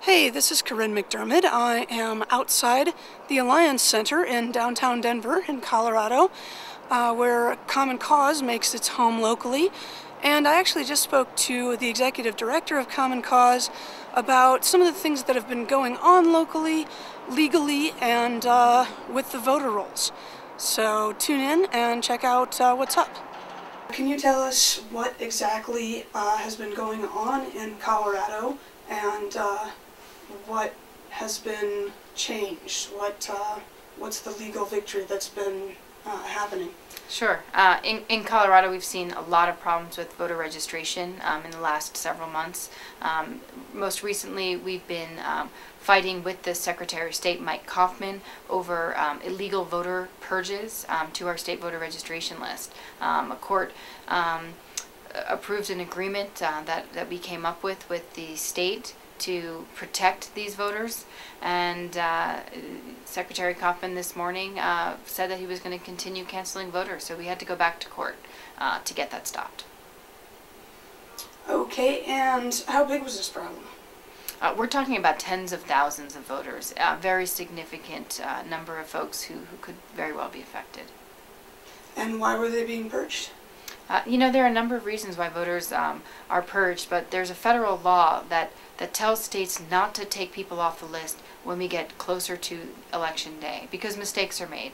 Hey, this is Corinne McDermott. I am outside the Alliance Center in downtown Denver in Colorado, where Common Cause makes its home locally. And I actually just spoke to the executive director of Common Cause about some of the things that have been going on locally, legally, and with the voter rolls. So tune in and check out what's up. Can you tell us what exactly has been going on in Colorado and what has been changed? What's the legal victory that's been happening? Sure. In Colorado, we've seen a lot of problems with voter registration in the last several months. Most recently, we've been fighting with the Secretary of State, Mike Coffmann, over illegal voter purges to our state voter registration list. A court approved an agreement that we came up with the state to protect these voters, and Secretary Coffmann this morning said that he was going to continue canceling voters, so we had to go back to court to get that stopped. Okay, and how big was this problem? We're talking about tens of thousands of voters, a very significant number of folks who could very well be affected. And why were they being purged? There are a number of reasons why voters are purged, but there's a federal law that tells states not to take people off the list when we get closer to election day, because mistakes are made.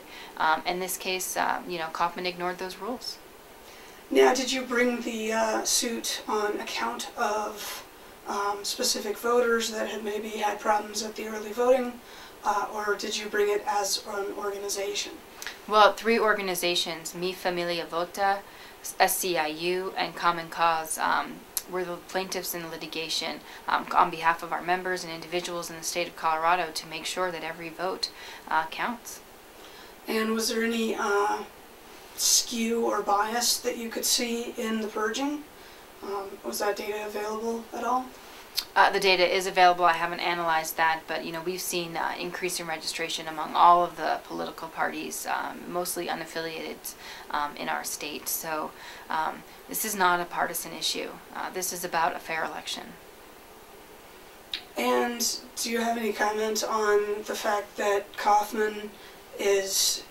In this case, Coffmann ignored those rules. Now, did you bring the suit on account of specific voters that had maybe had problems at the early voting, or did you bring it as an organization? Well, three organizations, Mi Familia Vota, SCIU, and Common Cause, were the plaintiffs in the litigation on behalf of our members and individuals in the state of Colorado to make sure that every vote counts. And was there any skew or bias that you could see in the purging? Was that data available at all? The data is available. I haven't analyzed that, but we've seen increase in registration among all of the political parties, mostly unaffiliated in our state. So this is not a partisan issue. This is about a fair election. And do you have any comment on the fact that Coffmann is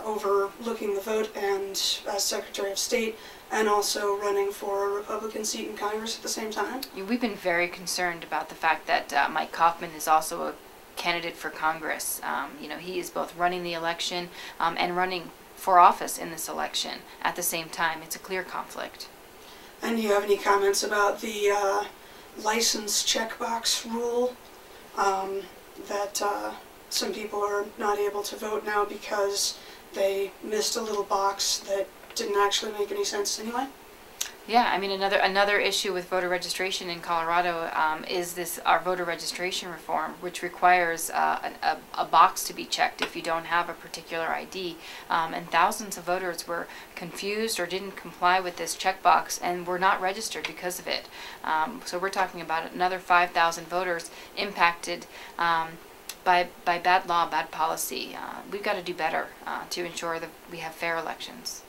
overlooking the vote and as Secretary of State, and also running for a Republican seat in Congress at the same time? We've been very concerned about the fact that Mike Coffmann is also a candidate for Congress. He is both running the election and running for office in this election at the same time. It's a clear conflict. And do you have any comments about the license checkbox rule that some people are not able to vote now because they missed a little box that didn't actually make any sense anyway? Yeah, I mean, another issue with voter registration in Colorado is our voter registration reform, which requires a box to be checked if you don't have a particular ID. And thousands of voters were confused or didn't comply with this checkbox and were not registered because of it. So we're talking about another 5,000 voters impacted by bad law, bad policy. We've got to do better to ensure that we have fair elections.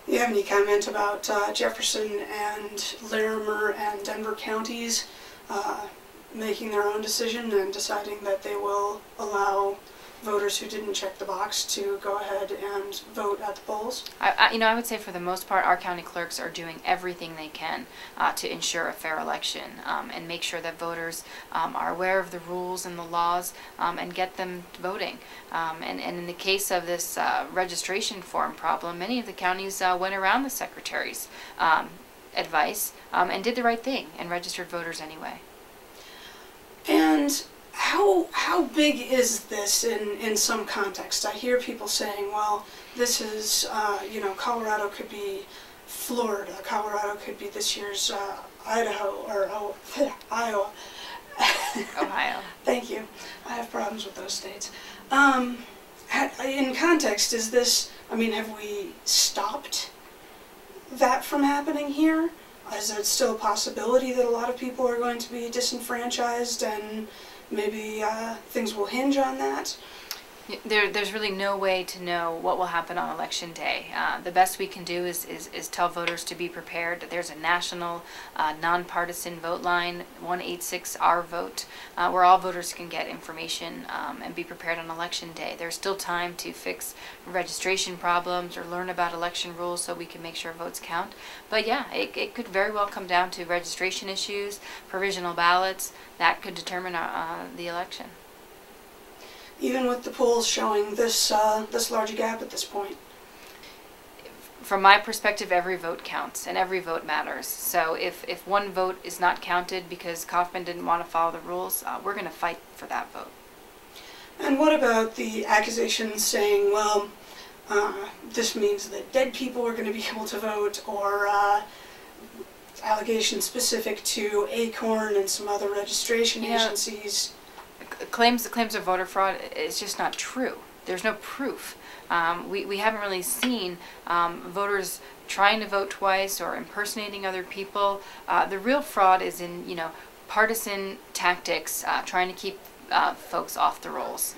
Do you have any comment about Jefferson and Larimer and Denver counties making their own decision and deciding that they will allow voters who didn't check the box to go ahead and vote at the polls? I would say for the most part, our county clerks are doing everything they can to ensure a fair election and make sure that voters are aware of the rules and the laws and get them voting. And in the case of this registration form problem, many of the counties went around the Secretary's advice and did the right thing and registered voters anyway. And how big is this in some context? I hear people saying, well, this is, Colorado could be Florida, Colorado could be this year's Idaho, or Iowa. Ohio. Thank you. I have problems with those states. In context, is this, have we stopped that from happening here? Is there still a possibility that a lot of people are going to be disenfranchised and maybe things will hinge on that? There's really no way to know what will happen on election day. The best we can do is tell voters to be prepared. There's a national nonpartisan vote line, 186-our-vote, where all voters can get information and be prepared on election day. There's still time to fix registration problems or learn about election rules so we can make sure votes count. But yeah, it could very well come down to registration issues, provisional ballots. That could determine the election. Even with the polls showing this large a gap at this point. From my perspective, every vote counts and every vote matters. So if one vote is not counted because Coffmann didn't want to follow the rules, we're going to fight for that vote. And what about the accusations saying, well, this means that dead people are going to be able to vote, or allegations specific to Acorn and some other registration agencies? Claims of voter fraud is just not true. There's no proof. We haven't really seen voters trying to vote twice or impersonating other people. The real fraud is in partisan tactics, trying to keep folks off the rolls.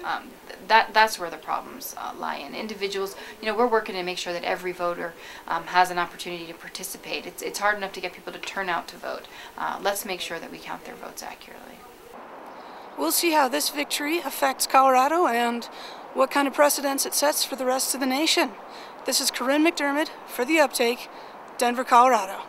That's where the problems lie in. Individuals, we're working to make sure that every voter has an opportunity to participate. It's hard enough to get people to turn out to vote. Let's make sure that we count their votes accurately. We'll see how this victory affects Colorado and what kind of precedents it sets for the rest of the nation. This is Corinne McDermott for The Uptake, Denver, Colorado.